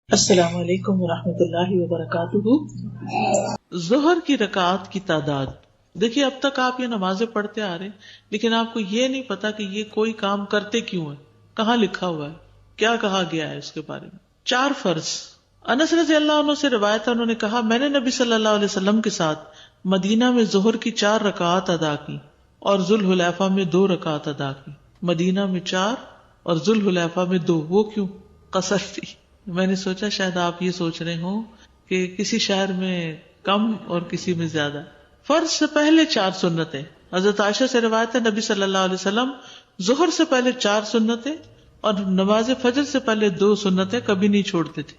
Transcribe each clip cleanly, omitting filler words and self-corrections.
السلام علیکم ورحمۃ اللہ وبرکاتہ۔ ظہر کی رکعات کی تعداد دیکھیے، اب تک آپ یہ نمازیں پڑھتے آ رہے ہیں لیکن آپ کو یہ نہیں پتا کہ یہ کوئی کام کرتے کیوں ہے، کہاں لکھا ہوا ہے، کیا کہا گیا ہے اس کے بارے میں۔ 4 فرض۔ انس رضی اللہ عنہ سے روایت ہے، انہوں نے کہا میں نے نبی صلی اللہ علیہ وسلم کے ساتھ مدینہ میں ظہر کی 4 رکعات ادا کی اور ذوالحلیفہ میں 2 رکعات ادا کی۔ مدینہ میں 4 اور ذوالحلیفہ میں 2، وہ کیوں؟ قصر تھی۔ میں نے سوچا شاید آپ یہ سوچ رہے ہوں کہ کسی شہر میں کم اور کسی میں زیادہ۔ فرض سے پہلے 4 سنتیں۔ حضرت عائشہ سے روایت ہے، نبی صلی اللہ علیہ وسلم ظہر سے پہلے 4 سنتیں اور نماز فجر سے پہلے 2 سنتیں کبھی نہیں چھوڑتے تھے۔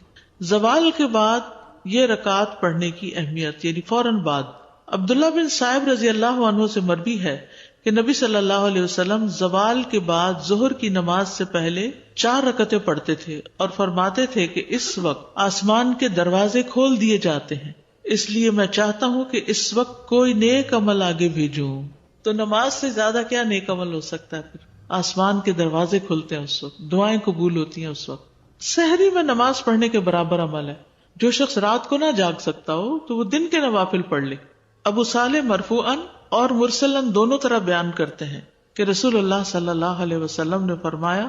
زوال کے بعد یہ رکعات پڑھنے کی اہمیت، یعنی فوراً بعد۔ عبداللہ بن صائب رضی اللہ عنہ سے مروی ہے کہ نبی صلی اللہ علیہ وسلم زوال کے بعد ظہر کی نماز سے پہلے 4 رکعتیں پڑھتے تھے اور فرماتے تھے کہ اس وقت آسمان کے دروازے کھول دیے جاتے ہیں، اس لیے میں چاہتا ہوں کہ اس وقت کوئی نیک عمل آگے بھیجوں۔ تو نماز سے زیادہ کیا نیک عمل ہو سکتا ہے؟ پھر آسمان کے دروازے کھلتے ہیں اس وقت، دعائیں قبول ہوتی ہیں اس وقت۔ سحری میں نماز پڑھنے کے برابر عمل ہے۔ جو شخص رات کو نہ جاگ سکتا ہو تو وہ دن کے نوافل پڑھ لے۔ ابو صالح مرفوعاً اور مرسلاً دونوں طرح بیان کرتے ہیں کہ رسول اللہ صلی اللہ علیہ وسلم نے فرمایا،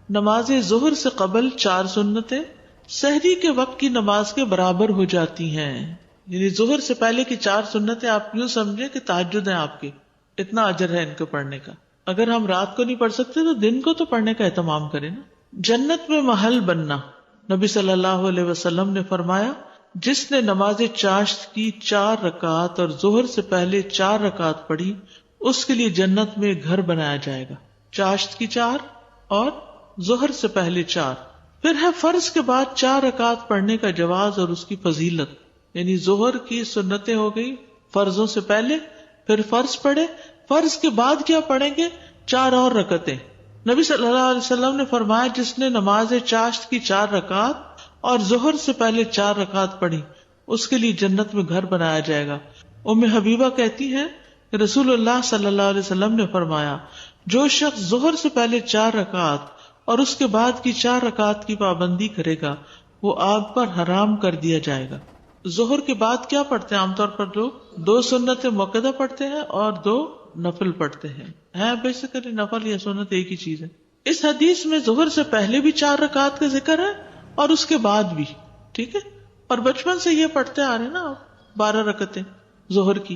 نماز ظہر سے قبل 4 سنتیں سحری کے وقت کی نماز کے برابر ہو جاتی ہیں۔ یعنی ظہر سے پہلے کی 4 سنتیں آپ یوں سمجھیں کہ تہجد ہیں آپ کی، اتنا اجر ہے ان کے پڑھنے کا۔ اگر ہم رات کو نہیں پڑھ سکتے تو دن کو تو پڑھنے کا اہتمام کریں نا۔ جنت میں محل بننا۔ نبی صلی اللہ علیہ وسلم نے فرمایا، جس نے نماز چاشت کی 4 رکعات اور ظہر سے پہلے 4 رکعات پڑھی، اس کے لیے جنت میں گھر بنایا جائے گا۔ چاشت کی 4 اور ظہر سے پہلے 4۔ پھر ہے فرض کے بعد 4 رکعات پڑھنے کا جواز اور اس کی فضیلت، یعنی ظہر کی سنتیں ہو گئی فرضوں سے پہلے، پھر فرض پڑھے، فرض کے بعد کیا پڑھیں گے؟ 4 اور رکعتیں۔ نبی صلی اللہ علیہ وسلم نے فرمایا، جس نے نماز چاشت کی 4 رکعات اور ظہر سے پہلے 4 رکعات پڑھی، اس کے لیے جنت میں گھر بنایا جائے گا۔ ام حبیبہ کہتی ہیں کہ رسول اللہ صلی اللہ علیہ وسلم نے فرمایا، جو شخص ظہر سے پہلے 4 رکعات اور اس کے بعد کی 4 رکعات کی پابندی کرے گا، وہ آگ پر حرام کر دیا جائے گا۔ ظہر کے بعد کیا پڑھتے ہیں عام طور پر لوگ؟ 2 سنتیں مؤکدہ پڑھتے ہیں اور 2 نفل پڑھتے ہیں بیسیکلی نفل یا سنت ایک ہی چیز ہے۔ اس حدیث میں ظہر سے پہلے بھی 4 رکعات کا ذکر ہے اور اس کے بعد بھی، ٹھیک ہے۔ اور بچپن سے یہ پڑھتے آ رہے ہیں نا آپ، 12 رکعتیں ظہر کی،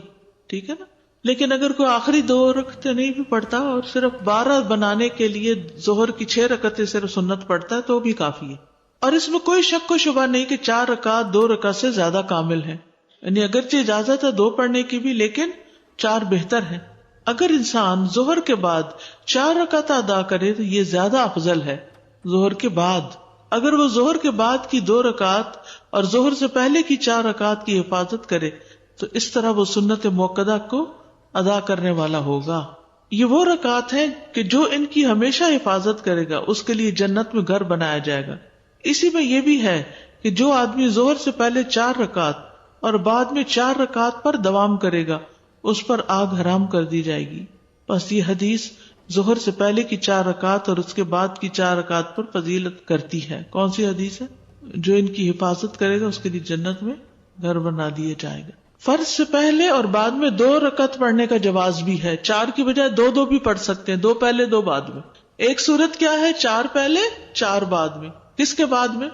ٹھیک ہے نا۔ لیکن اگر کوئی آخری 2 رکعتیں نہیں بھی پڑھتا اور صرف 12 بنانے کے لیے ظہر کی 6 رکعتیں صرف سنت پڑھتا ہے تو بھی کافی ہے۔ اور اس میں کوئی شک و شبہ نہیں کہ 4 رکعت 2 رکعت سے زیادہ کامل ہے، یعنی اگرچہ اجازت ہے 2 پڑھنے کی بھی، لیکن 4 بہتر ہے۔ اگر انسان ظہر کے بعد 4 رکعت ادا کرے تو یہ زیادہ افضل ہے ظہر کے بعد۔ اگر وہ ظہر کے بعد کی 2 رکعت اور ظہر سے پہلے کی 4 رکعت کی حفاظت کرے تو اس طرح وہ سنت مؤکدہ کو ادا کرنے والا ہوگا۔ یہ وہ رکعت ہیں کہ جو ان کی ہمیشہ حفاظت کرے گا اس کے لیے جنت میں گھر بنایا جائے گا۔ اسی میں یہ بھی ہے کہ جو آدمی ظہر سے پہلے 4 رکعت اور بعد میں 4 رکعت پر دوام کرے گا اس پر آگ حرام کر دی جائے گی۔ بس یہ حدیث ظہر سے پہلے کی 4 رکعت اور اس کے بعد کی 4 رکعت پر فضیلت کرتی ہے۔ کون سی حدیث ہے؟ جو ان کی حفاظت کرے گا اس کے لیے جنت میں گھر بنا دیا جائے گا۔ فرض سے پہلے اور بعد میں 2 رکعت پڑھنے کا جواز بھی ہے، 4 کی بجائے 2 بھی پڑھ سکتے ہیں، 2 پہلے 2 بعد میں۔ ایک صورت کیا ہے؟ 4 پہلے 4 بعد میں۔ کس کے بعد میں؟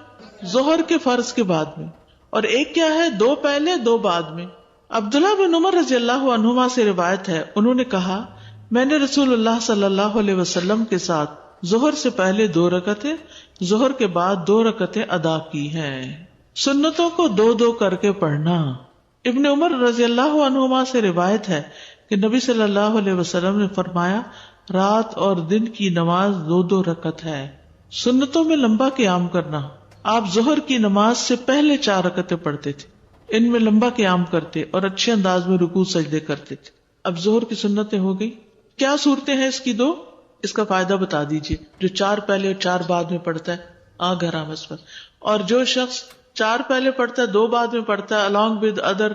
ظہر کے فرض کے بعد میں۔ اور ایک کیا ہے؟ 2 پہلے 2 بعد میں۔ عبداللہ بن عمر رضی اللہ عنہما سے روایت ہے، انہوں نے کہا، میں نے رسول اللہ صلی اللہ علیہ وسلم کے ساتھ ظہر سے پہلے 2 رکعتیں، ظہر کے بعد 2 رکعتیں ادا کی ہیں۔ سنتوں کو 2 کر کے پڑھنا۔ ابن عمر رضی اللہ عنہما سے روایت ہے کہ نبی صلی اللہ علیہ وسلم نے فرمایا، رات اور دن کی نماز 2 رکعت ہے۔ سنتوں میں لمبا قیام کرنا۔ آپ ظہر کی نماز سے پہلے 4 رکعتیں پڑھتے تھے، ان میں لمبا قیام کرتے اور اچھے انداز میں رکوع سجدے کرتے تھے۔ اب ظہر کی سنتیں ہو گئی۔ کیا صورتیں ہیں اس کی 2؟ اس کا فائدہ بتا دیجیے۔ جو 4 پہلے اور 4 بعد میں پڑھتا ہے، آگ حرام اس پر۔ اور جو شخص 4 پہلے پڑھتا ہے 2 بعد میں پڑھتا ہے along with other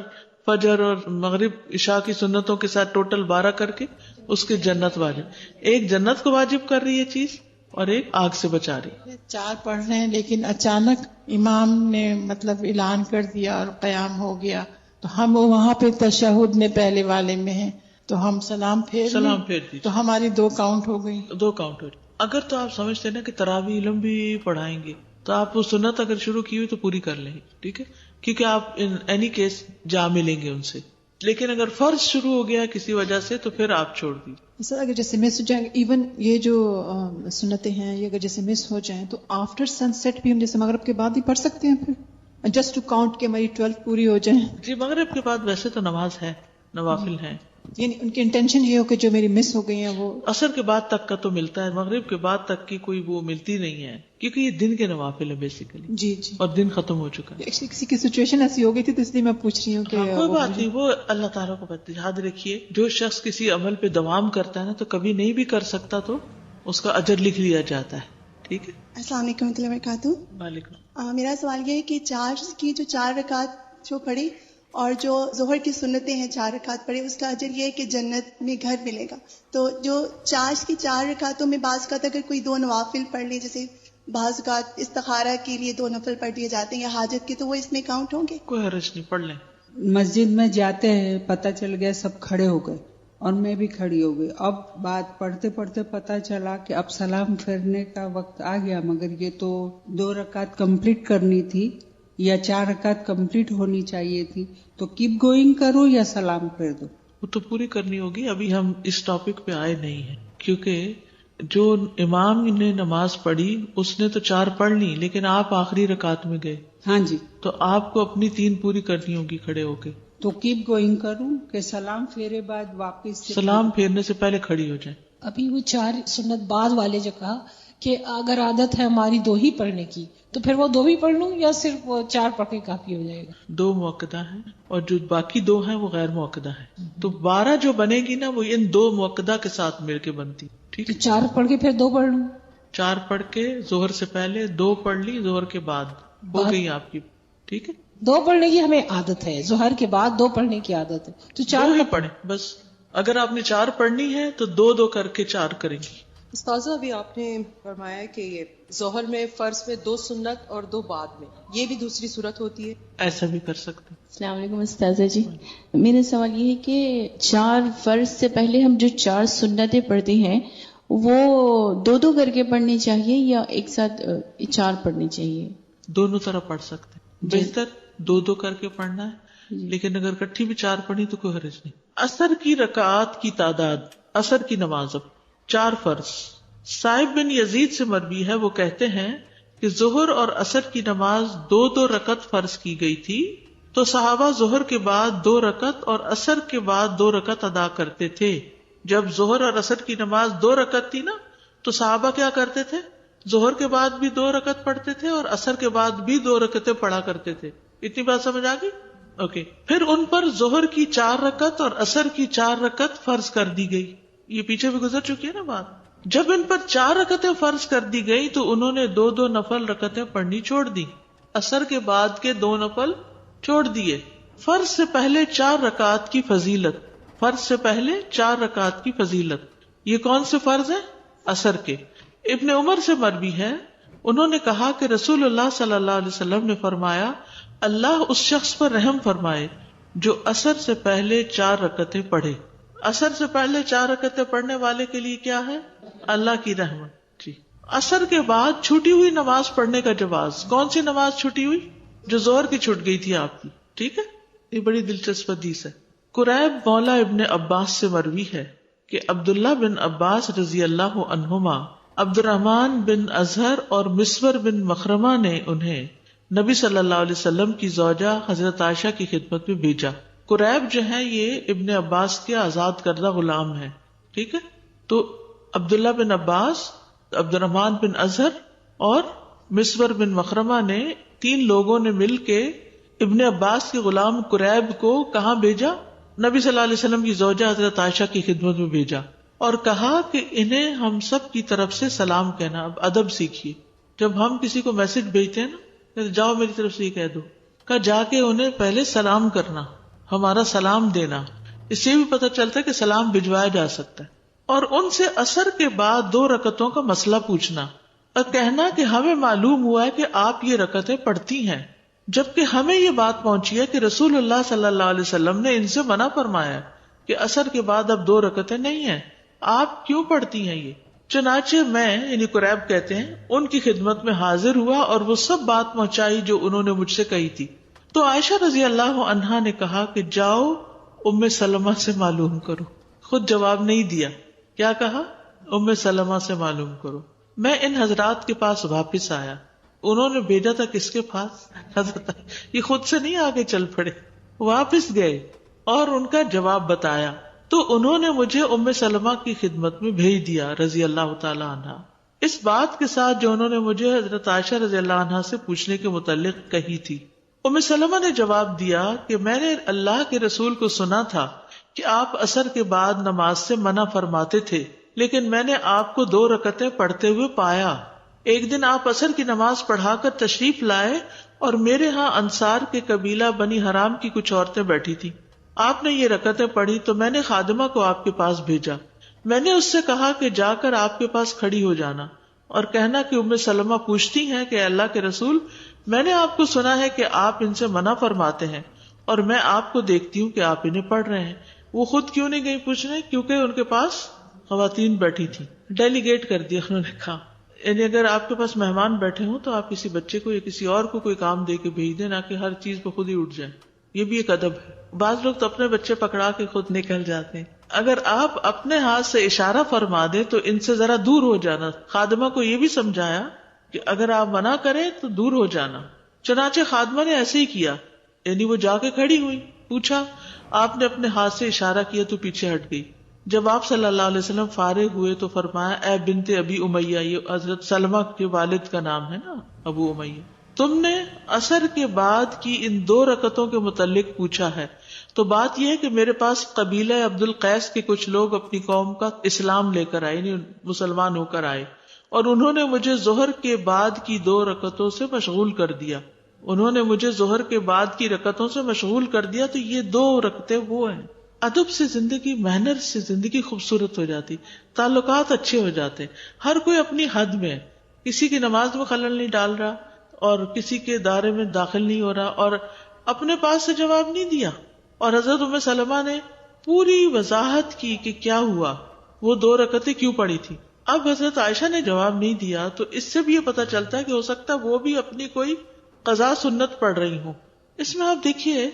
فجر اور مغرب عشاء کی سنتوں کے ساتھ ٹوٹل 12 کر کے، اس کی جنت واجب۔ ایک جنت کو واجب کر رہی ہے چیز، اور ایک آگ سے بچا رہی. 4 پڑھ رہے ہیں لیکن اچانک امام نے مطلب اعلان کر دیا اور قیام ہو گیا، تو ہم وہاں پہ تشہد میں پہلے والے میں ہیں، تو ہم سلام پھیر دیجیے تو ہماری 2 کاؤنٹ ہو گئی. 2 کاؤنٹ ہو. اگر تو آپ سمجھتے نا کہ تراویح لمبی پڑھائیں گے تو آپ وہ سنت اگر شروع کی ہوئی تو پوری کر لیں گے، ٹھیک ہے، کیونکہ آپ ان اینی کیس جا ملیں گے ان سے. لیکن اگر فرض شروع ہو گیا کسی وجہ سے تو پھر آپ چھوڑ دیجیے. سر اگر جیسے مس ہو جائیں، ایون یہ جو سنتیں ہیں یہ اگر جیسے مس ہو جائیں تو آفٹر سن سیٹ بھی ہم جیسے مغرب کے بعد ہی پڑھ سکتے ہیں پھر، جسٹ ٹو کاؤنٹ کہ ہماری 12 پوری ہو جائیں. جی مغرب کے بعد ویسے تو نماز ہے، نوافل ہیں، یعنی ان کی انٹینشن یہ ہو کہ جو میری مس ہو گئی ہیں وہ عصر کے بعد تک کا تو ملتا ہے، مغرب کے بعد تک کی کوئی وہ ملتی نہیں ہے، کیونکہ یہ دن کے نوافل ہے بیسیکلی. جی اور دن ختم ہو چکا ہے. کسی کی سچویشن ایسی ہو گئی تھی تو اس لیے میں پوچھ رہی ہوں کہ کوئی بات نہیں، وہ اللہ تعالیٰ کو پتہ. یاد رکھیے جو شخص کسی عمل پہ دوام کرتا ہے نا تو کبھی نہیں بھی کر سکتا تو اس کا اجر لکھ لیا جاتا ہے. ٹھیک ہے. السلام علیکم ورحمۃ اللہ وبرکاتہ. وعلیکم. میرا سوال یہ ہے کہ چارج کی جو 4 رکعت جو پڑھی اور جو ظہر کی سنتیں ہیں 4 رکعت پڑھی، اس کا اجر یہ ہے کہ جنت میں گھر ملے گا. تو جو چارج کی 4 رکعتوں میں بعض اوقات اگر کوئی 2 نوافل پڑھ لے، جیسے بعض اوقات استخارہ کے لیے 2 نفل پڑھ دیے جاتے ہیں یا حاجت کے، تو وہ اس میں کاؤنٹ ہوں گے؟ کوئی حرج نہیں، پڑھ لیں. مسجد میں جاتے ہیں، پتہ چل گیا سب کھڑے ہو گئے اور میں بھی کھڑی ہو گئی. اب بات پڑھتے پڑھتے پتہ چلا کہ اب سلام پھیرنے کا وقت آ گیا، مگر یہ تو 2 رکعت کمپلیٹ کرنی تھی یا 4 رکعت کمپلیٹ ہونی چاہیے تھی، تو کیپ گوئنگ کرو یا سلام پھیر دو؟ وہ تو پوری کرنی ہوگی. ابھی ہم اس ٹاپک پہ آئے نہیں ہیں، کیونکہ جو امام نے نماز پڑھی اس نے تو 4 پڑھ لی، لیکن آپ آخری رکعت میں گئے. ہاں جی. تو آپ کو اپنی 3 پوری کرنی ہوگی کھڑے ہو کے. تو کیپ گوئنگ کروں کہ سلام پھیرے بعد واپس سلام پھیرنے سے پہلے کھڑی ہو جائیں. ابھی وہ 4 سنت بعد والے جو کہا کہ اگر عادت ہے ہماری 2 ہی پڑھنے کی تو پھر وہ 2 بھی پڑھ لوں یا صرف 4 پڑھ کے کافی ہو جائے گا؟ 2 مؤکدہ ہیں اور جو باقی 2 ہیں وہ غیر مؤکدہ ہیں. تو 12 جو بنے گی نا وہ ان 2 مؤکدہ کے ساتھ مل کے بنتی. ٹھیک ہے. 4 پڑھ کے پھر 2 پڑھ لوں؟ 4 پڑھ کے ظہر سے پہلے 2 پڑھ لی ظہر کے بعد، ہو گئی آپ کی. ٹھیک ہے. 2 پڑھنے کی ہمیں عادت ہے، ظہر کے بعد 2 پڑھنے کی عادت ہے، تو 4 ہی پڑھیں بس. اگر آپ نے 4 پڑھنی ہے تو 2 کر کے 4 کریں گی. استاذہ ابھی آپ نے فرمایا کہ یہ ظہر میں فرض میں 2 سنت اور 2 بعد میں، یہ بھی دوسری صورت ہوتی ہے؟ ایسا بھی کر سکتے ہیں. السلام علیکم استاذہ جی، میرا سوال یہ ہے کہ 4 فرض سے پہلے ہم جو 4 سنتیں پڑھتے ہیں وہ 2 کر کے پڑھنی چاہیے یا ایک ساتھ 4 پڑھنی چاہیے؟ دونوں طرح پڑھ سکتے ہیں. بہتر 2 کر کے پڑھنا ہے، لیکن اگر کٹھی بھی 4 پڑھی تو کوئی حرج نہیں. عصر کی رکعات کی تعداد، عصر کی نماز اب 4 فرض. صائب بن یزید سے مروی ہے، وہ کہتے ہیں کہ ظہر اور عصر کی نماز 2 رکعت فرض کی گئی تھی، تو صحابہ ظہر کے بعد 2 رکعت اور عصر کے بعد 2 رکعت ادا کرتے تھے. جب ظہر اور عصر کی نماز 2 رکعت تھی نا تو صحابہ کیا کرتے تھے؟ ظہر کے بعد بھی 2 رکعت پڑھتے تھے اور عصر کے بعد بھی 2 رکعتیں پڑھا کرتے تھے. اتنی بات سمجھ آ گئی؟ اوکے. پھر ان پر ظہر کی 4 رکعت اور عصر کی 4 رکعت فرض کر دی گئی. یہ پیچھے بھی گزر چکی ہے نا بات. جب ان پر 4 رکعتیں فرض کر دی گئی تو انہوں نے 2 نفل رکعتیں پڑھنی چھوڑ دی، عصر کے بعد کے 2 نفل چھوڑ دیے. فرض سے پہلے 4 رکعت کی فضیلت، فرض سے پہلے 4 رکعت کی فضیلت. یہ کون سے فرض ہیں؟ عصر کے. ابن عمر سے مروی ہے، انہوں نے کہا کہ رسول اللہ صلی اللہ علیہ وسلم نے فرمایا، اللہ اس شخص پر رحم فرمائے جو عصر سے پہلے 4 رکعتیں پڑھے. عصر سے پہلے 4 رکعتیں پڑھنے والے کے لیے کیا ہے؟ اللہ کی رحمت. جی. عصر کے بعد چھوٹی ہوئی نماز پڑھنے کا جواز. کون سی نماز چھوٹی ہوئی؟ جو ظہر کی چھوٹ گئی تھی آپ کی. ٹھیک ہے. یہ بڑی دلچسپ حدیث ہے. قریب مولا ابن عباس سے مروی ہے کہ عبداللہ بن عباس رضی اللہ عنہما عبد الرحمن بن ازہر اور مسور بن مخرمہ نے انہیں نبی صلی اللہ علیہ وسلم کی زوجہ حضرت عائشہ کی خدمت میں بھیجا. قریب جو ہے یہ ابن عباس کے آزاد کردہ غلام ہے. ٹھیک ہے. تو عبداللہ بن عباس، عبد الرحمن بن ازہر اور مسور بن مخرمہ نے 3 لوگوں نے مل کے ابن عباس کے غلام قریب کو کہاں بھیجا؟ نبی صلی اللہ علیہ وسلم کی زوجہ حضرت عائشہ کی خدمت میں بھیجا اور کہا کہ انہیں ہم سب کی طرف سے سلام کہنا. اب ادب سیکھیے. جب ہم کسی کو میسج بھیجتے ہیں نا، جاؤ میری طرف سے یہ کہہ دو، کہ جا کے انہیں پہلے سلام کرنا، ہمارا سلام دینا. اس سے بھی پتہ چلتا ہے کہ سلام بھجوایا جا سکتا ہے. اور ان سے عصر کے بعد 2 رکعتوں کا مسئلہ پوچھنا اور کہنا کہ ہمیں معلوم ہوا ہے کہ آپ یہ رکعتیں پڑھتی ہیں، جبکہ ہمیں یہ بات پہنچی ہے کہ رسول اللہ صلی اللہ علیہ وسلم نے ان سے منع فرمایا کہ عصر کے بعد اب 2 رکعتیں نہیں ہیں، آپ کیوں پڑھتی ہیں یہ؟ چنانچہ میں، یعنی قریب کہتے ہیں، ان کی خدمت میں حاضر ہوا اور وہ سب بات پہنچائی جو انہوں نے مجھ سے کہی تھی. تو عائشہ رضی اللہ عنہا نے کہا کہ جاؤ ام سلمہ سے معلوم کرو. خود جواب نہیں دیا، کیا کہا؟ ام سلمہ سے معلوم کرو. میں ان حضرات کے پاس واپس آیا. انہوں نے بھیجا تھا کس کے پاس؟ حضرت. یہ خود سے نہیں آگے چل پڑے، واپس گئے اور ان کا جواب بتایا. تو انہوں نے مجھے ام سلمہ کی خدمت میں بھیج دیا رضی اللہ تعالی عنہ، اس بات کے ساتھ جو انہوں نے مجھے حضرت عائشہ رضی اللہ عنہا سے پوچھنے کے متعلق کہی تھی. ام سلمہ نے جواب دیا کہ میں نے اللہ کے رسول کو سنا تھا کہ آپ عصر کے بعد نماز سے منع فرماتے تھے، لیکن میں نے آپ کو 2 رکعتیں پڑھتے ہوئے پایا. ایک دن آپ عصر کی نماز پڑھا کر تشریف لائے اور میرے ہاں انصار کے قبیلہ بنی حرام کی کچھ عورتیں بیٹھی تھی. آپ نے یہ رکعتیں پڑھی تو میں نے خادمہ کو آپ کے پاس بھیجا. میں نے اس سے کہا کہ جا کر آپ کے پاس کھڑی ہو جانا اور کہنا کہ ام سلمہ پوچھتی ہیں کہ اللہ کے رسول، میں نے آپ کو سنا ہے کہ آپ ان سے منع فرماتے ہیں اور میں آپ کو دیکھتی ہوں کہ آپ انہیں پڑھ رہے ہیں. وہ خود کیوں نہیں گئی پوچھنے؟ کیونکہ ان کے پاس خواتین بیٹھی تھی. ڈیلیگیٹ کر دیا انہوں نے کہا. یعنی اگر آپ کے پاس مہمان بیٹھے ہوں تو آپ کسی بچے کو یا کسی اور کو کوئی کام دے کے بھیج دیں، نہ کہ ہر چیز پہ خود ہی اٹھ جائیں. یہ بھی ایک ادب ہے. بعض لوگ تو اپنے بچے پکڑا کے خود نکل جاتے ہیں. اگر آپ اپنے ہاتھ سے اشارہ فرما دیں تو ان سے ذرا دور ہو جانا. خادمہ کو یہ بھی سمجھایا کہ اگر آپ منع کریں تو دور ہو جانا. چنانچہ خادمہ نے ایسے ہی کیا، یعنی وہ جا کے کھڑی ہوئی. پوچھا، آپ نے اپنے ہاتھ سے اشارہ کیا تو پیچھے ہٹ گئی. جب آپ صلی اللہ علیہ وسلم فارغ ہوئے تو فرمایا، اے بنت ابی امیہ، یہ حضرت سلمہ کے والد کا نام ہے نا، ابو امیہ، تم نے عصر کے بعد کی ان 2 رکعتوں کے متعلق پوچھا ہے تو بات یہ ہے کہ میرے پاس قبیلہ عبد القیس کے کچھ لوگ اپنی قوم کا اسلام لے کر آئے، یعنی مسلمان ہو کر آئے، اور انہوں نے مجھے ظہر کے بعد کی 2 رکعتوں سے مشغول کر دیا. انہوں نے مجھے ظہر کے بعد کی رکعتوں سے مشغول کر دیا. تو یہ 2 رکعتیں وہ ہیں. ادب سے زندگی، محنت سے زندگی خوبصورت ہو جاتی، تعلقات اچھے ہو جاتے. ہر کوئی اپنی حد میں، کسی کی نماز میں خلل نہیں ڈال رہا اور کسی کے دائرے میں داخل نہیں ہو رہا، اور اپنے پاس سے جواب نہیں دیا. اور حضرت ام سلمہ نے پوری وضاحت کی کہ کیا ہوا، وہ 2 رکعتیں کیوں پڑھی تھی. اب حضرت عائشہ نے جواب نہیں دیا تو اس سے بھی یہ پتہ چلتا ہے کہ ہو سکتا ہے وہ بھی اپنی کوئی قضا سنت پڑھ رہی ہوں. اس میں آپ دیکھیے،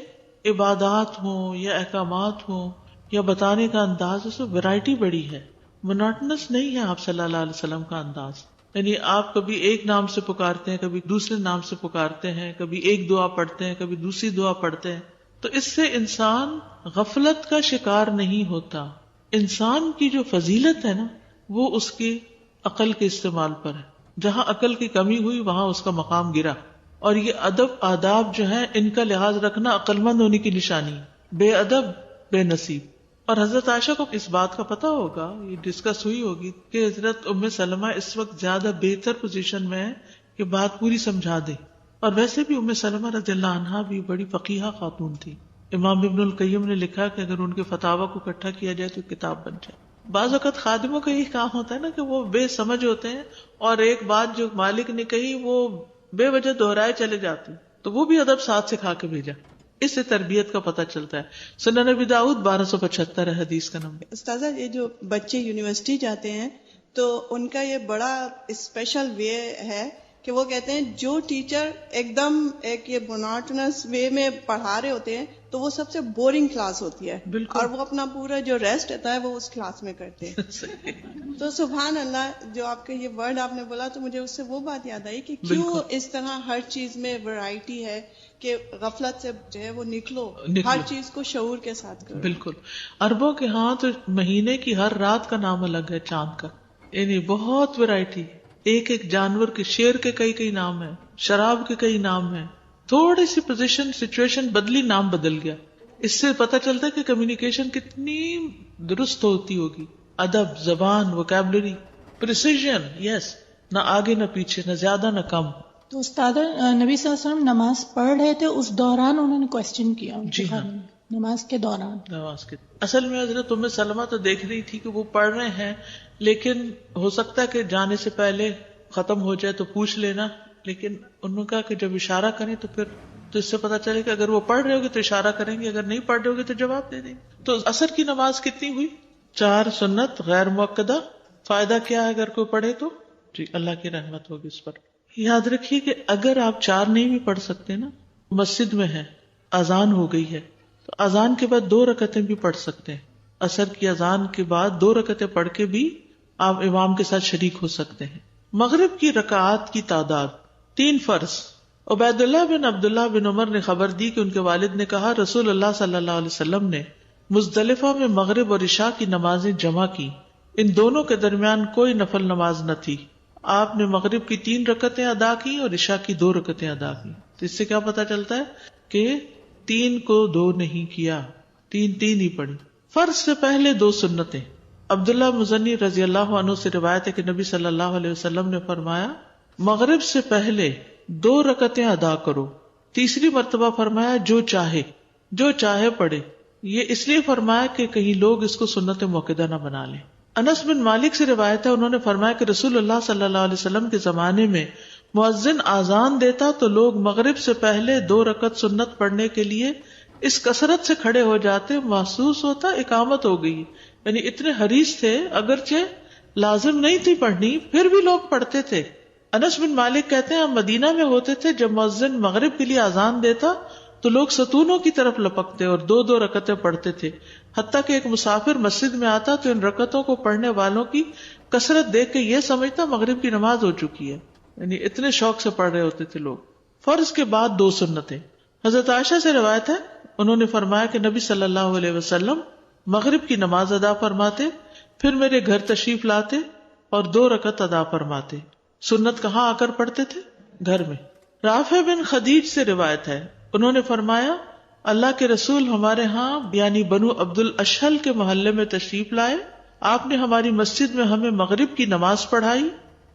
عبادات ہوں یا احکامات ہوں یا بتانے کا انداز، اس میں ویرائٹی بڑی ہے. مونوٹنس نہیں ہے آپ صلی اللہ علیہ وسلم کا انداز. یعنی آپ کبھی ایک نام سے پکارتے ہیں، کبھی دوسرے نام سے پکارتے ہیں، کبھی ایک دعا پڑھتے ہیں، کبھی دوسری دعا پڑھتے ہیں. تو اس سے انسان غفلت کا شکار نہیں ہوتا. انسان کی جو فضیلت ہے نا، وہ اس کی عقل کے استعمال پر ہے. جہاں عقل کی کمی ہوئی وہاں اس کا مقام گرا. اور یہ ادب آداب جو ہیں، ان کا لحاظ رکھنا عقل مند ہونے کی نشانی ہے. بے ادب بے نصیب. اور حضرت عائشہ کو اس بات کا پتہ ہوگا، یہ ڈسکس ہوئی ہوگی کہ حضرت ام سلمہ اس وقت زیادہ بہتر پوزیشن میں ہے کہ بات پوری سمجھا دے. اور ویسے بھی ام سلمہ رضی اللہ عنہا بھی بڑی فقیہہ خاتون تھی. امام ابن القیم نے لکھا کہ اگر ان کے فتاوی کو اکٹھا کیا جائے تو کتاب بن جائے. بعض اوقات خادموں کا یہی کام ہوتا ہے نا کہ وہ بے سمجھ ہوتے ہیں اور ایک بات جو مالک نے کہی وہ بے وجہ دہرائے چلے جاتے ہیں، تو وہ بھی ادب ساتھ سکھا کے بھیجا. اس سے تربیت کا پتہ چلتا ہے. سنن نبی داؤد 1275 ہے حدیث کا نمبر. استاذہ، یہ جو بچے یونیورسٹی جاتے ہیں تو ان کا یہ بڑا اسپیشل وے ہے کہ وہ کہتے ہیں جو ٹیچر ایک دم ایک یہ مونوٹنس وے میں پڑھا رہے ہوتے ہیں تو وہ سب سے بورنگ کلاس ہوتی ہے. اور وہ اپنا پورا جو ریسٹ ہوتا ہے وہ اس کلاس میں کرتے ہیں. تو سبحان اللہ، جو آپ کا یہ ورڈ آپ نے بولا تو مجھے اس سے وہ بات یاد آئی کہ کیوں اس طرح ہر چیز میں ورائٹی ہے کہ غفلت سے جو ہے وہ نکلو، ہر چیز کو شعور کے ساتھ کرو. بالکل. عربوں کے ہاں تو مہینے کی ہر رات کا نام الگ ہے، چاند کا. یعنی بہت ورائٹی، ایک ایک جانور کے، شیر کے کئی نام ہیں، شراب کے کئی نام ہیں. تھوڑی سی پوزیشن سچویشن بدلی، نام بدل گیا. اس سے پتہ چلتا ہے کہ کمیونیکیشن کتنی درست ہوتی ہوگی. ادب، زبان، ووکیبلری، پریسیژن، یس، نہ آگے نہ پیچھے، نہ زیادہ نہ کم. تو استاد، نبی صلی اللہ علیہ وسلم نماز پڑھ رہے تھے، اس دوران انہوں نے کوسچن کیا. جی ہاں، نماز کے دوران. نماز کے اصل میں حضرت ام سلمہ تو دیکھ رہی تھی کہ وہ پڑھ رہے ہیں، لیکن ہو سکتا ہے کہ جانے سے پہلے ختم ہو جائے تو پوچھ لینا، لیکن انہوں نے کہا کہ جب اشارہ کریں تو پھر تو اس سے پتا چلے کہ اگر وہ پڑھ رہے ہوگے تو اشارہ کریں گے، اگر نہیں پڑھ رہے ہوگے تو جواب دے دیں گے. تو عصر کی نماز کتنی ہوئی؟ 4 سنت غیر مؤکدہ. فائدہ کیا ہے اگر کوئی پڑھے تو؟ جی اللہ کی رحمت ہوگی اس پر. یاد رکھیے کہ اگر آپ 4 نہیں بھی پڑھ سکتے نا، مسجد میں ہے، اذان ہو گئی ہے، تو اذان کے بعد 2 رکعتیں بھی پڑھ سکتے ہیں. عصر کی اذان کے بعد 2 رکعتیں پڑھ کے بھی آپ امام کے ساتھ شریک ہو سکتے ہیں. مغرب کی رکعات کی تعداد 3 فرض. عبید اللہ بن عبداللہ بن عمر نے خبر دی کہ ان کے والد نے کہا رسول اللہ صلی اللہ علیہ وسلم نے مزدلفہ میں مغرب اور عشاء کی نمازیں جمع کی، ان دونوں کے درمیان کوئی نفل نماز نہ تھی. آپ نے مغرب کی 3 رکعتیں ادا کی اور عشاء کی 2 رکعتیں ادا کی. تو اس سے کیا پتا چلتا ہے کہ 3 کو 2 نہیں کیا، 3 ہی پڑھی. فرض سے پہلے 2 سنتیں. عبداللہ مزنی رضی اللہ عنہ سے روایت ہے کہ نبی صلی اللہ علیہ وسلم نے فرمایا مغرب سے پہلے 2 رکعتیں ادا کرو. تیسری مرتبہ فرمایا جو چاہے پڑھے. یہ اس لیے فرمایا کہ کہیں لوگ اس کو سنت موقدہ نہ بنا لیں. انس بن مالک سے روایت ہے، انہوں نے فرمایا کہ رسول اللہ صلی اللہ علیہ وسلم کے زمانے میں مؤذن آذان دیتا تو لوگ مغرب سے پہلے 2 رکعت سنت پڑھنے کے لیے اس کثرت سے کھڑے ہو جاتے، محسوس ہوتا اقامت ہو گئی. یعنی اتنے حریص تھے، اگرچہ لازم نہیں تھی پڑھنی پھر بھی لوگ پڑھتے تھے. انس بن مالک کہتے ہیں ہم مدینہ میں ہوتے تھے، جب مؤذن مغرب کے لیے آذان دیتا تو لوگ ستونوں کی طرف لپکتے اور 2 رکعتیں پڑھتے تھے، حتیٰ کہ ایک مسافر مسجد میں آتا تو ان رکعتوں کو پڑھنے والوں کی کثرت دیکھ کے یہ سمجھتا مغرب کی نماز ہو چکی ہے. یعنی اتنے شوق سے پڑھ رہے ہوتے تھے لوگ. فرض کے بعد 2 سنتیں. حضرت عائشہ سے روایت ہے، انہوں نے فرمایا کہ نبی صلی اللہ علیہ وسلم مغرب کی نماز ادا فرماتے، پھر میرے گھر تشریف لاتے اور 2 رکعت ادا فرماتے. سنت کہاں آ کر پڑھتے تھے؟ گھر میں. رافع بن خدیج سے روایت ہے، انہوں نے فرمایا اللہ کے رسول ہمارے ہاں یعنی بنو عبد الاشہل کے محلے میں تشریف لائے، آپ نے ہماری مسجد میں ہمیں مغرب کی نماز پڑھائی،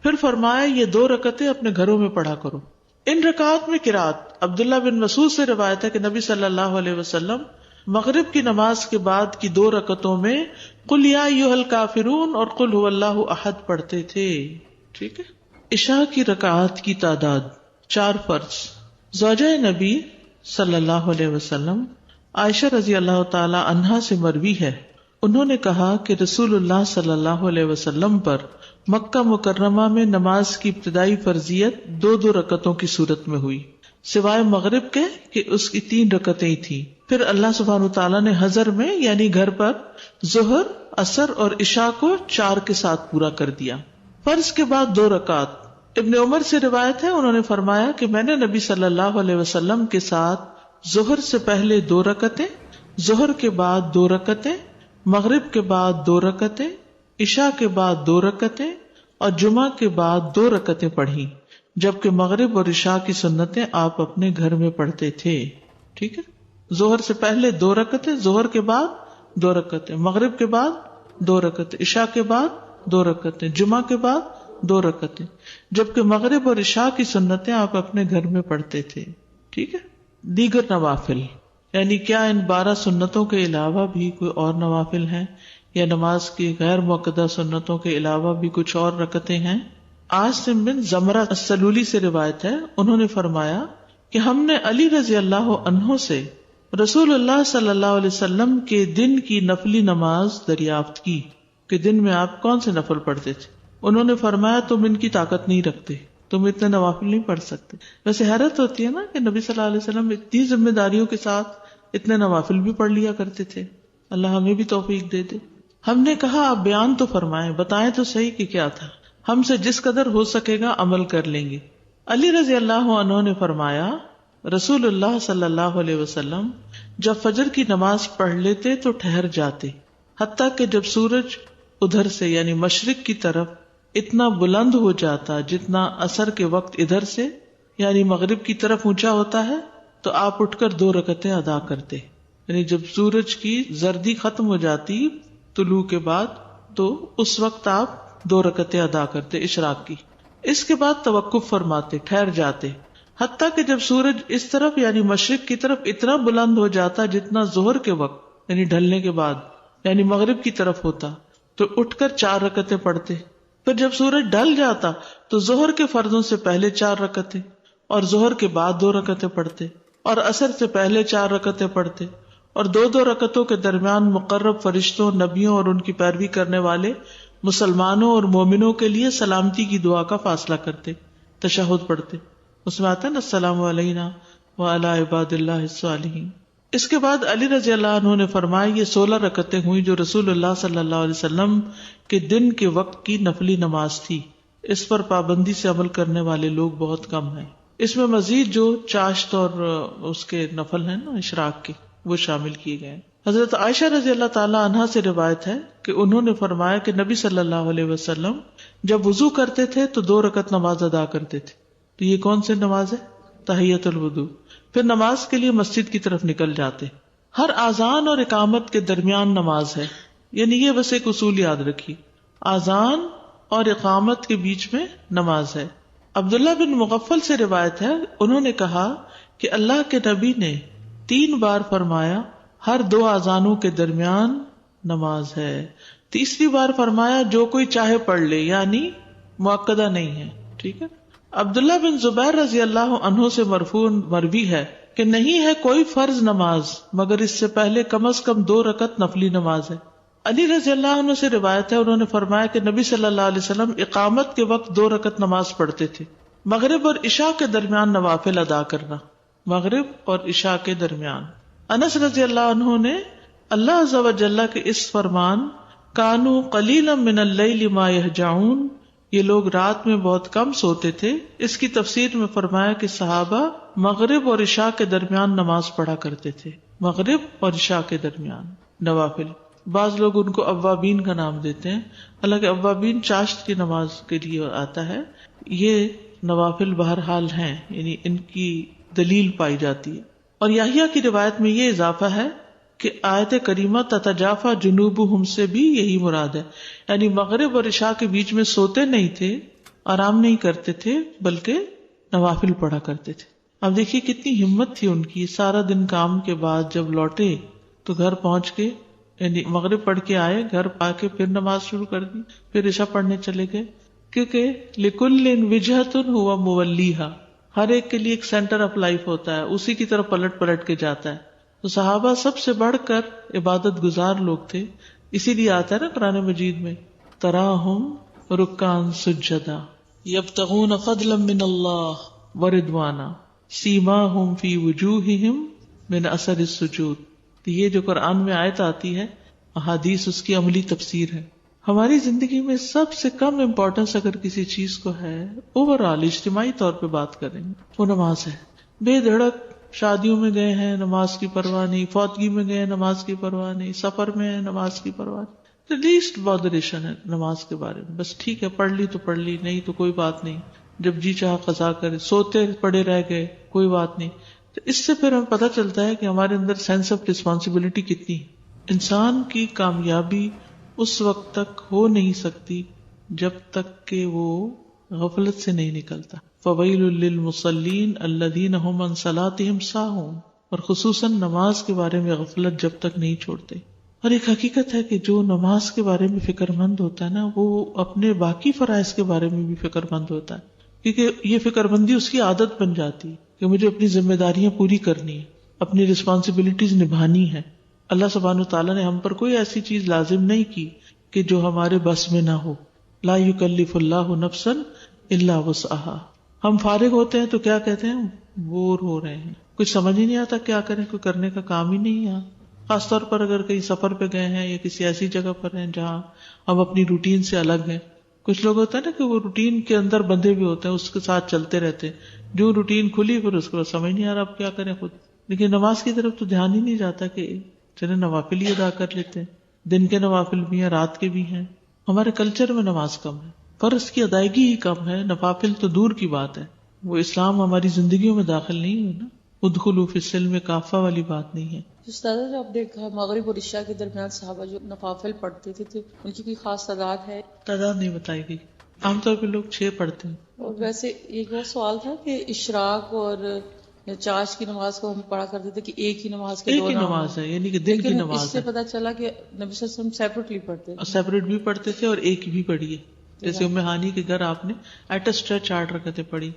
پھر فرمایا یہ 2 رکعتیں اپنے گھروں میں پڑھا کرو. ان رکعات میں قرات. عبداللہ بن مسعود سے روایت ہے کہ نبی صلی اللہ علیہ وسلم مغرب کی نماز کے بعد کی 2 رکعتوں میں قل یا ایھا الکافرون اور قل ھو اللہ احد پڑھتے تھے. ٹھیک ہے. عشاء کی رکعات کی تعداد 4 فرض. زوجہ نبی صلی اللہ علیہ وسلم عائشہ رضی اللہ تعالی عنہا سے مروی ہے، انہوں نے کہا کہ رسول اللہ صلی اللہ علیہ وسلم پر مکہ مکرمہ میں نماز کی ابتدائی فرضیت 2 رکعتوں کی صورت میں ہوئی، سوائے مغرب کے کہ اس کی 3 رکعتیں ہی تھیں. پھر اللہ سبحانہ تعالیٰ نے حضر میں یعنی گھر پر ظہر، عصر اور عشاء کو 4 کے ساتھ پورا کر دیا. فرض کے بعد 2 رکعت. ابن عمر سے روایت ہے، انہوں نے فرمایا کہ میں نے نبی صلی اللہ علیہ وسلم کے ساتھ ظہر سے پہلے 2 رکعتیں، ظہر کے بعد 2 رکعتیں، مغرب کے بعد 2 رکعتیں، عشاء کے بعد 2 رکعتیں اور جمعہ کے بعد 2 رکعتیں پڑھی، جبکہ مغرب اور عشاء کی سنتیں آپ اپنے گھر میں پڑھتے تھے. ٹھیک ہے. ظہر سے پہلے 2 رکعتیں، ظہر کے بعد 2 رکعتیں، مغرب کے بعد 2 رکعتیں، عشاء کے بعد 2 رکعتیں، جمعہ کے بعد 2 رکعتیں، جبکہ مغرب اور عشاء کی سنتیں آپ اپنے گھر میں پڑھتے تھے. ٹھیک ہے. دیگر نوافل یعنی کیا ان 12 سنتوں کے علاوہ بھی کوئی اور نوافل ہیں یا نماز کی غیر موقدہ سنتوں کے علاوہ بھی کچھ اور رکعتیں ہیں؟ عاصم بن زمرہ السلولی سے روایت ہے، انہوں نے فرمایا کہ ہم نے علی رضی اللہ عنہ سے رسول اللہ صلی اللہ علیہ وسلم کے دن کی نفلی نماز دریافت کی کہ دن میں آپ کون سے نفل پڑھتے تھے. انہوں نے فرمایا تم ان کی طاقت نہیں رکھتے، تم اتنے نوافل نہیں پڑھ سکتے. ویسے حیرت ہوتی ہے نا کہ نبی صلی اللہ علیہ وسلم اتنی ذمہ داریوں کے ساتھ اتنے نوافل بھی پڑھ لیا کرتے تھے. اللہ ہمیں بھی توفیق دے دے. ہم نے کہا آپ بیان تو فرمائیں، بتائیں تو صحیح کہ کیا تھا، ہم سے جس قدر ہو سکے گا عمل کر لیں گے. علی رضی اللہ عنہ نے فرمایا رسول اللہ صلی اللہ علیہ وسلم جب فجر کی نماز پڑھ لیتے تو ٹھہر جاتے، حتیٰ کہ جب سورج ادھر سے یعنی مشرق کی طرف اتنا بلند ہو جاتا جتنا عصر کے وقت ادھر سے یعنی مغرب کی طرف اونچا ہوتا ہے تو آپ اٹھ کر 2 رکعتیں ادا کرتے. یعنی جب سورج کی زردی ختم ہو جاتی طلوع کے بعد تو اس وقت آپ 2 رکعتیں ادا کرتے اشراق کی. اس کے بعد توقف فرماتے، ٹھہر جاتے. حتیٰ کہ جب سورج اس طرف یعنی مشرق کی طرف اتنا بلند ہو جاتا جتنا ظہر کے وقت یعنی ڈھلنے کے بعد یعنی مغرب کی طرف ہوتا تو اٹھ کر 4 رکعتیں پڑھتے. پھر جب سورج ڈھل جاتا تو ظہر کے فرضوں سے پہلے 4 رکعتیں اور ظہر کے بعد 2 رکعتیں پڑھتے اور عصر سے پہلے 4 رکعتیں پڑھتے اور 2 رکعتوں کے درمیان مقرب فرشتوں، نبیوں اور ان کی پیروی کرنے والے مسلمانوں اور مومنوں کے لیے سلامتی کی دعا کا فاصلہ کرتے، تشہد پڑھتے. اس میں آتا ہے نا السلام علینا وعلی عباد اللہ الصالحین. اس کے بعد علی رضی اللہ عنہ نے فرمایا یہ 16 رکعتیں ہوئی جو رسول اللہ صلی اللہ علیہ وسلم کے دن کے وقت کی نفلی نماز تھی. اس پر پابندی سے عمل کرنے والے لوگ بہت کم ہیں. اس میں مزید جو چاشت اور اس کے نفل ہیں نا اشراق کے وہ شامل کیے گئے. حضرت عائشہ رضی اللہ تعالی عنہا سے روایت ہے کہ انہوں نے فرمایا کہ نبی صلی اللہ علیہ وسلم جب وضو کرتے تھے تو 2 رکعت نماز ادا کرتے تھے. تو یہ کون سی نماز ہے؟ تحیۃ الوضو. پھر نماز کے لیے مسجد کی طرف نکل جاتے. ہر اذان اور اقامت کے درمیان نماز ہے، یعنی یہ بس ایک اصول یاد رکھیے، اذان اور اقامت کے بیچ میں نماز ہے. عبداللہ بن مغفل سے روایت ہے، انہوں نے کہا کہ اللہ کے نبی نے 3 بار فرمایا ہر 2 اذانوں کے درمیان نماز ہے. تیسری بار فرمایا جو کوئی چاہے پڑھ لے، یعنی مؤکدہ نہیں ہے. ٹھیک ہے. عبداللہ بن زبیر رضی اللہ عنہ سے مرفوع مروی ہے کہ نہیں ہے کوئی فرض نماز مگر اس سے پہلے کم از کم 2 رکعت نفلی نماز ہے. علی رضی اللہ عنہ سے روایت ہے، انہوں نے فرمایا کہ نبی صلی اللہ علیہ وسلم اقامت کے وقت 2 رکعت نماز پڑھتے تھے. مغرب اور عشاء کے درمیان نوافل ادا کرنا، مغرب اور عشاء کے درمیان. انس رضی اللہ عنہ نے اللہ عز و جل کے اس فرمان کانوا قلیلا من اللیل ما یہجعون، یہ لوگ رات میں بہت کم سوتے تھے، اس کی تفسیر میں فرمایا کہ صحابہ مغرب اور عشاء کے درمیان نماز پڑھا کرتے تھے. مغرب اور عشاء کے درمیان نوافل. بعض لوگ ان کو اوابین کا نام دیتے ہیں، حالانکہ اوابین چاشت کی نماز کے لیے آتا ہے. یہ نوافل بہرحال ہیں، یعنی ان کی دلیل پائی جاتی ہے. اور یحییٰ کی روایت میں یہ اضافہ ہے کہ آیت کریمہ تتجافا جنوبہم سے بھی یہی مراد ہے، یعنی مغرب اور عشاء کے بیچ میں سوتے نہیں تھے، آرام نہیں کرتے تھے، بلکہ نوافل پڑھا کرتے تھے. اب دیکھیے کتنی ہمت تھی ان کی. سارا دن کام کے بعد جب لوٹے تو گھر پہنچ کے یعنی مغرب پڑھ کے آئے، گھر پا کے پھر نماز شروع کر دی، پھر عشاء پڑھنے چلے گئے، کیونکہ لکل وجہۃ ہوا مولیھا، ہر ایک کے لیے ایک سینٹر آف لائف ہوتا ہے، اسی کی طرف پلٹ پلٹ کے جاتا ہے. تو صحابہ سب سے بڑھ کر عبادت گزار لوگ تھے. اسی لیے آتا ہے نا قرآن مجید میں تراہم رکعان سجدا یبتغون فضلا من اللہ ورضوانا سیماہم فی وجوہہم من اثر السجود. تو یہ جو قرآن میں آیت آتی ہے، احادیث اس کی عملی تفسیر ہے. ہماری زندگی میں سب سے کم امپورٹنس اگر کسی چیز کو ہے، اوورآل اجتماعی طور پہ بات کریں گے، وہ نماز ہے. بے دھڑک شادیوں میں گئے ہیں، نماز کی پرواہ نہیں، فوتگی میں گئے ہیں، نماز کی پرواہ نہیں، سفر میں ہیں، نماز کی پرواہ نہیں. لیسٹ بادریشن ہے نماز کے بارے میں. بس ٹھیک ہے پڑھ لی تو پڑھ لی، نہیں تو کوئی بات نہیں، جب جی چاہا قضا کرے. سوتے پڑے رہ گئے کوئی بات نہیں. تو اس سے پھر ہمیں پتہ چلتا ہے کہ ہمارے اندر سینس آف رسپانسبلٹی کتنی ہے. انسان کی کامیابی اس وقت تک ہو نہیں سکتی جب تک کہ وہ غفلت سے نہیں نکلتا. فویل للمصلین الذین هم عن صلاتهم ساہون. اور خصوصاً نماز کے بارے میں غفلت جب تک نہیں چھوڑتے. اور ایک حقیقت ہے کہ جو نماز کے بارے میں فکر مند ہوتا ہے نا، وہ اپنے باقی فرائض کے بارے میں بھی فکر مند ہوتا ہے، کیونکہ یہ فکر مندی اس کی عادت بن جاتی ہے کہ مجھے اپنی ذمہ داریاں پوری کرنی ہے، اپنی رسپانسبلٹیز نبھانی ہے. اللہ سبحانہ وتعالیٰ نے ہم پر کوئی ایسی چیز لازم نہیں کی کہ جو ہمارے بس میں نہ ہو. لا یکلف اللہ نفسا الا وسعہا. ہم فارغ ہوتے ہیں تو کیا کہتے ہیں؟ بور ہو رہے ہیں، کچھ سمجھ ہی نہیں آتا کیا کریں، کوئی کرنے کا کام ہی نہیں ہے. خاص طور پر اگر کہیں سفر پہ گئے ہیں یا کسی ایسی جگہ پر ہیں جہاں ہم اپنی روٹین سے الگ ہیں. کچھ لوگ ہوتا ہے نا کہ وہ روٹین کے اندر بندھے بھی ہوتے ہیں، اس کے ساتھ چلتے رہتے ہیں، جو روٹین کھلی پھر اس کو سمجھ نہیں آ رہا اب کیا کریں خود. لیکن نماز کی طرف تو دھیان ہی نہیں جاتا کہ چلے نوافل ہی ادا کر لیتے ہیں. دن کے نوافل بھی ہیں، رات کے بھی ہیں. ہمارے کلچر میں نماز کم ہے، فرض کی ادائیگی ہی کم ہے، نوافل تو دور کی بات ہے. وہ اسلام ہماری زندگیوں میں داخل نہیں ہوئی نا. ادخلوا فی السلم کافہ والی بات نہیں ہے. استاد جو آپ دیکھا مغرب اور عشاء کے درمیان صحابہ جو نوافل پڑھتے تھے ان کی کوئی خاص تعداد ہے؟ تعداد نہیں بتائی گئی. عام طور پہ لوگ 6 پڑھتے ہیں. اور ویسے ایک اور سوال تھا کہ اشراق اور چاش کی نماز کو ہم پڑھا کرتے تھے کہ ایک ہی نماز کے ایک دو ہی نماز ہے، یعنی کہ دن کی نماز ہے. اس سے پتا چلا کہ نبی صلی اللہ علیہ وسلم سیپریٹلی پڑھتے تھے. سیپریٹ بھی پڑھتے تھے اور ایک بھی پڑھی ہے. جیسے ام ہانی کے گھر آپ نے ایٹ اے اسٹریچ 8 رکعتیں پڑھی،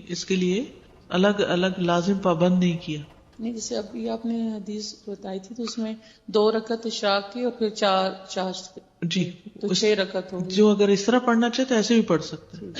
اس کے لیے الگ الگ لازم پابند نہیں کیا. نہیں، جیسے ابھی آپ نے حدیث بتائی تھی تو اس میں 2 رکعت اشراق کی اور پھر 4 چاش، جی تو 6 رکعت ہوگی. جو اگر اس طرح پڑھنا چاہے تو ایسے بھی پڑھ سکتے ہیں.